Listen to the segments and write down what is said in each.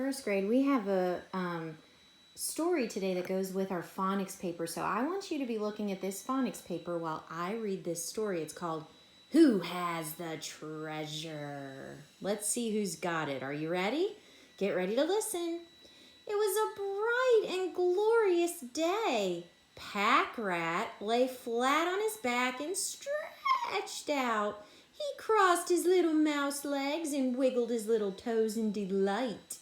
first grade, we have a story today that goes with our phonics paper. So I want you to be looking at this phonics paper while I read this story. It's called Who Has the Treasure? Let's see who's got it. Are you ready? Get ready to listen. It was a bright and glorious day. Pack Rat lay flat on his back and stretched out. He crossed his little mouse legs and wiggled his little toes in delight.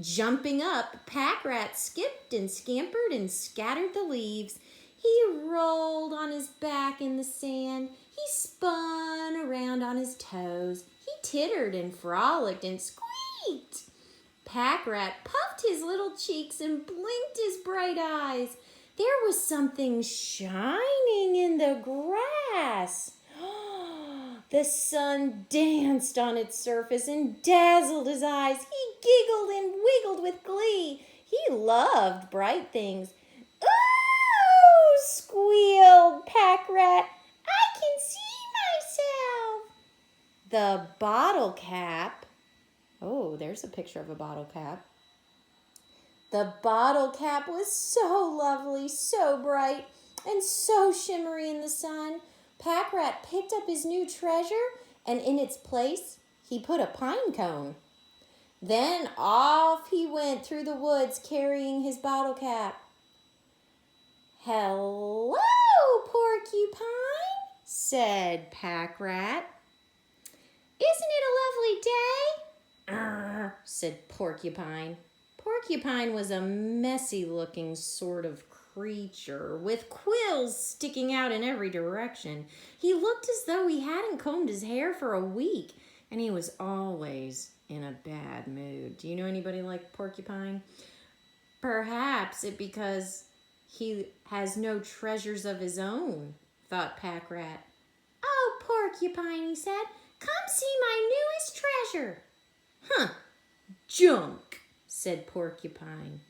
Jumping up, Pack Rat skipped and scampered and scattered the leaves. He rolled on his back in the sand. He spun around on his toes. He tittered and frolicked and squeaked. Pack Rat puffed his little cheeks and blinked his bright eyes. There was something shining in the grass. The sun danced on its surface and dazzled his eyes. He giggled and wiggled with glee. He loved bright things. "Ooh!" squealed Pack Rat. "I can see myself." The bottle cap. Oh, there's a picture of a bottle cap. The bottle cap was so lovely, so bright, and so shimmery in the sun. Pack Rat picked up his new treasure, and in its place, he put a pine cone. Then off he went through the woods carrying his bottle cap. "Hello, Porcupine," said Pack Rat. "Isn't it a lovely day?" "Arr," said Porcupine. Porcupine was a messy-looking sort of creature with quills sticking out in every direction. He looked as though he hadn't combed his hair for a week, and he was always in a bad mood. Do you know anybody like Porcupine? Perhaps it's because he has no treasures of his own, thought Pack Rat. "Oh, Porcupine," he said, "come see my newest treasure." "Huh, junk," said Porcupine.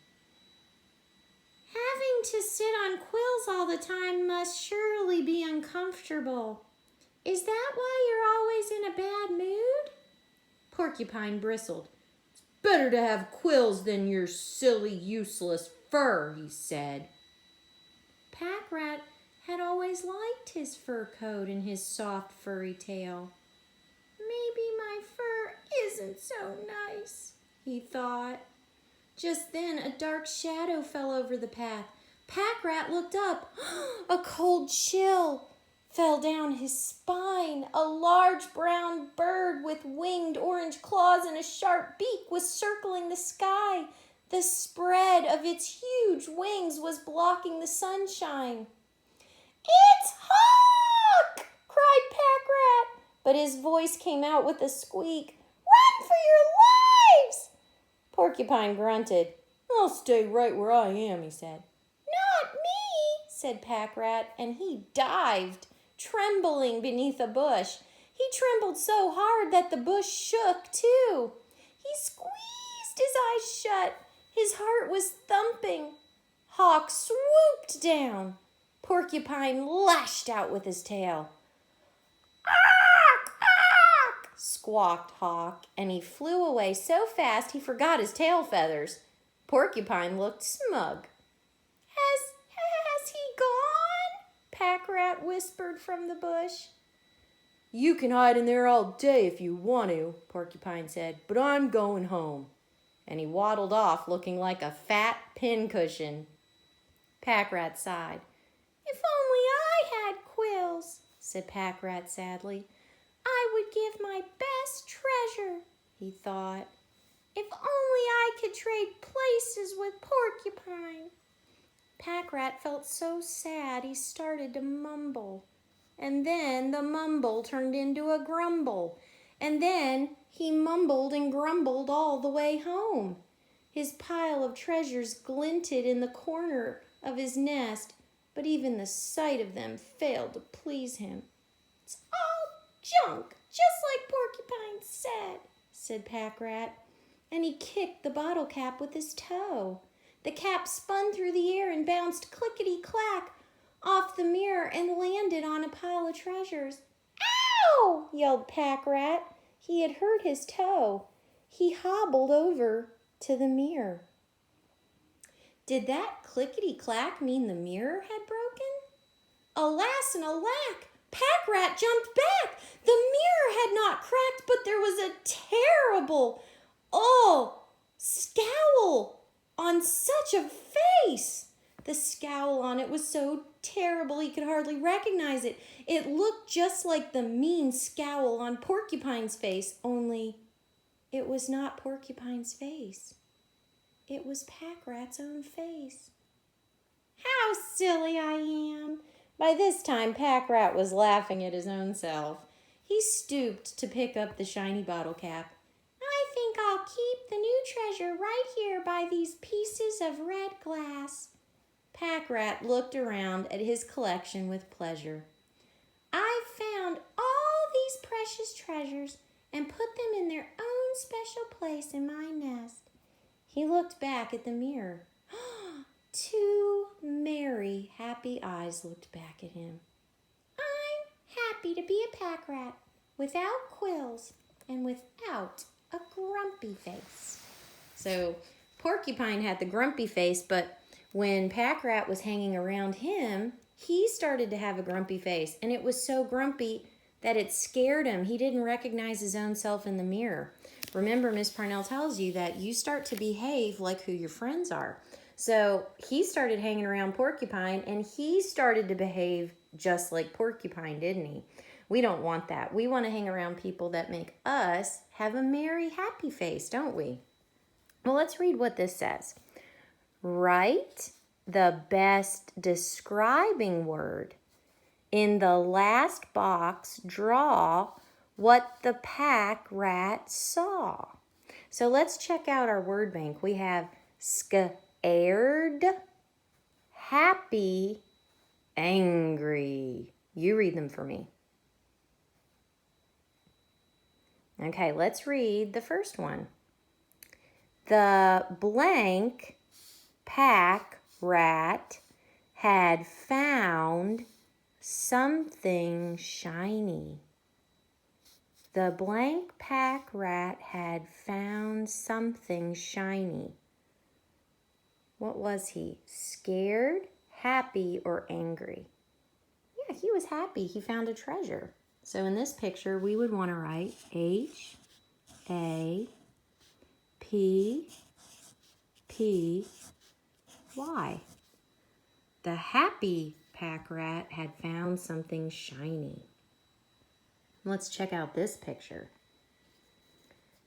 "Having to sit on quills all the time must surely be uncomfortable. Is that why you're always in a bad mood?" Porcupine bristled. "It's better to have quills than your silly, useless fur," he said. Pack Rat had always liked his fur coat and his soft, furry tail. "Maybe my fur isn't so nice," he thought. Just then, a dark shadow fell over the path. Pack Rat looked up. A cold chill fell down his spine. A large brown bird with winged orange claws and a sharp beak was circling the sky. The spread of its huge wings was blocking the sunshine. "It's Hawk!" cried Pack Rat, but his voice came out with a squeak. "Run for your lives!" Porcupine grunted. "I'll stay right where I am," he said. "Not me," said Pack Rat, and he dived, trembling beneath a bush. He trembled so hard that the bush shook too. He squeezed his eyes shut. His heart was thumping. Hawk swooped down. Porcupine lashed out with his tail. Squawked Hawk, and he flew away so fast he forgot his tail feathers. Porcupine looked smug. Has he gone?" Pack Rat whispered from the bush. "You can hide in there all day if you want to," Porcupine said, "but I'm going home." And he waddled off looking like a fat pincushion. Pack Rat sighed. "If only I had quills," said Pack Rat sadly. "I would give my best treasure," he thought. "If only I could trade places with Porcupine." Pack Rat felt so sad he started to mumble. And then the mumble turned into a grumble. And then he mumbled and grumbled all the way home. His pile of treasures glinted in the corner of his nest, but even the sight of them failed to please him. "It's all junk, just like Porcupine said Pack Rat, and he kicked the bottle cap with his toe. The cap spun through the air and bounced clickety-clack off the mirror and landed on a pile of treasures. "Ow!" yelled Pack Rat. He had hurt his toe. He hobbled over to the mirror. Did that clickety-clack mean the mirror had broken? Alas and alack! Pack-Rat jumped back. The mirror had not cracked, but there was a terrible, scowl on such a face. The scowl on it was so terrible he could hardly recognize it. It looked just like the mean scowl on Porcupine's face, only it was not Porcupine's face. It was Pack-Rat's own face. How silly I am! By this time, Pack-Rat was laughing at his own self. He stooped to pick up the shiny bottle cap. I think I'll keep the new treasure right here by these pieces of red glass. Pack-Rat looked around at his collection with pleasure. I've found all these precious treasures and put them in their own special place in my nest. He looked back at the mirror. 2 merry, happy eyes looked back at him. I'm happy to be a Pack-Rat, without quills and without a grumpy face. So Porcupine had the grumpy face, but when Pack-Rat was hanging around him, he started to have a grumpy face, and it was so grumpy that it scared him. He didn't recognize his own self in the mirror. Remember, Miss Parnell tells you that you start to behave like who your friends are. So he started hanging around Porcupine, and he started to behave just like Porcupine, didn't he? We don't want that. We want to hang around people that make us have a merry, happy face, don't we? Well, let's read what this says. Write the best describing word. In the last box, draw what the Pack-Rat saw. So let's check out our word bank. We have scared, happy, angry. You read them for me. Okay, let's read the first one. The blank Pack-Rat had found something shiny. The blank Pack-Rat had found something shiny. What was he? Scared, happy, or angry? Yeah, he was happy. He found a treasure. So in this picture, we would want to write H-A-P-P-Y. The happy Pack-Rat had found something shiny. Let's check out this picture.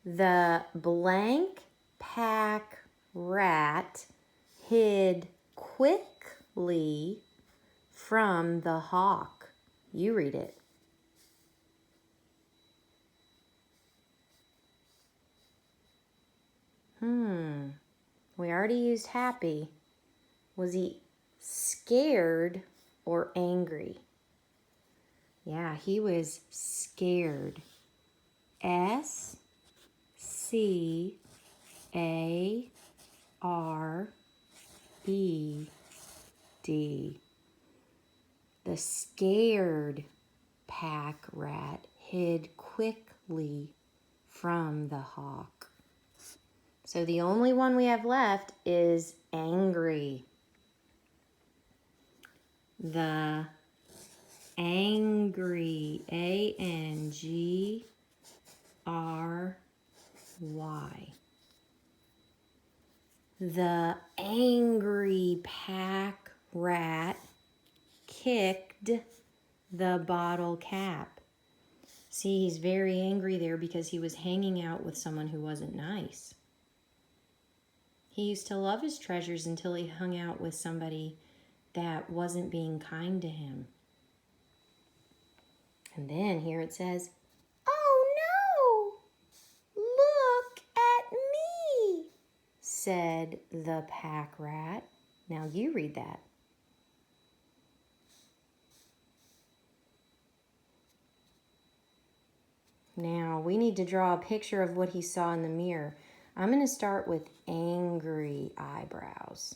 The blank Pack-Rat hid quickly from the hawk. You read it. We already used happy. Was he scared or angry? Yeah, he was scared. S-C-A-R-E-D. The scared Pack-Rat hid quickly from the hawk. So the only one we have left is angry. The angry, A-N-G-R-Y. The angry Pack-Rat kicked the bottle cap. See, he's very angry there because he was hanging out with someone who wasn't nice. He used to love his treasures until he hung out with somebody that wasn't being kind to him. And then here it says, "Oh no! Look at me!" said the Pack-Rat. Now you read that. Now we need to draw a picture of what he saw in the mirror. I'm going to start with angry eyebrows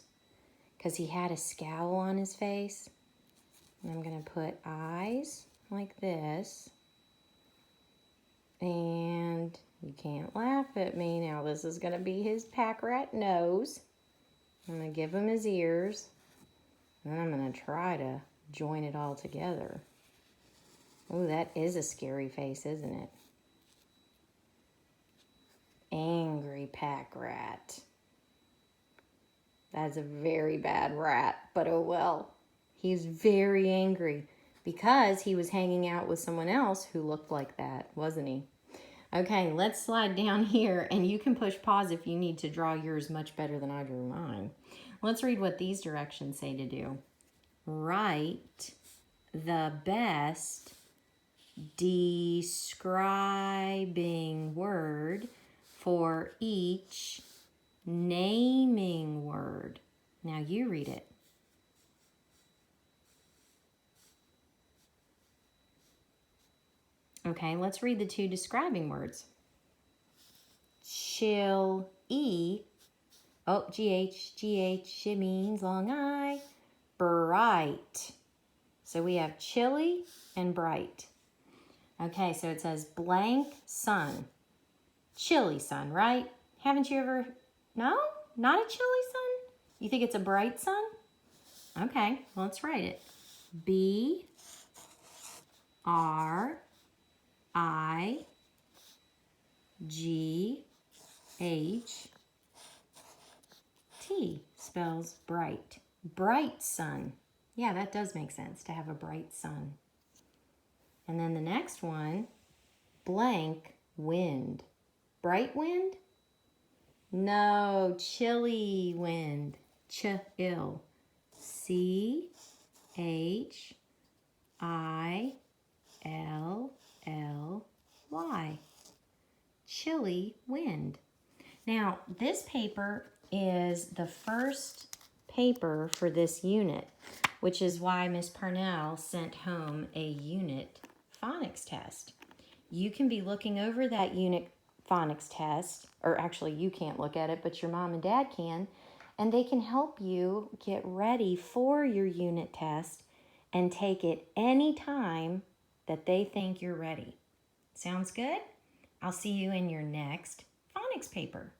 because he had a scowl on his face. And I'm going to put eyes like this and You can't laugh at me. Now this is going to be his pack rat nose. I'm going to give him his ears. And then I'm going to try to join it all together. Oh, that is a scary face, isn't it? Angry pack rat. That's a very bad rat, but oh well. He's very angry because he was hanging out with someone else who looked like that, wasn't he? Okay, let's slide down here, and you can push pause if you need to draw yours much better than I drew mine. Let's read what these directions say to do. Write the best describing word for each naming word. Now you read it. Okay, let's read the two describing words. Chilly. Oh, GH, it means long eye. Bright. So we have chilly and bright. Okay, so it says blank sun. Chilly sun, right? Haven't you ever... No? Not a chilly sun? You think it's a bright sun? Okay, well, let's write it. B-R-I-G-H-T spells bright. Bright sun. Yeah, that does make sense to have a bright sun. And then the next one, blank wind. Bright wind? No, chilly wind. Chill. C-H-I-L-L-Y. Chilly wind. Now, this paper is the first paper for this unit, which is why Miss Parnell sent home a unit phonics test. You can be looking over that unit phonics test, or actually you can't look at it, but your mom and dad can, and they can help you get ready for your unit test and take it any time that they think you're ready. Sounds good? I'll see you in your next phonics paper.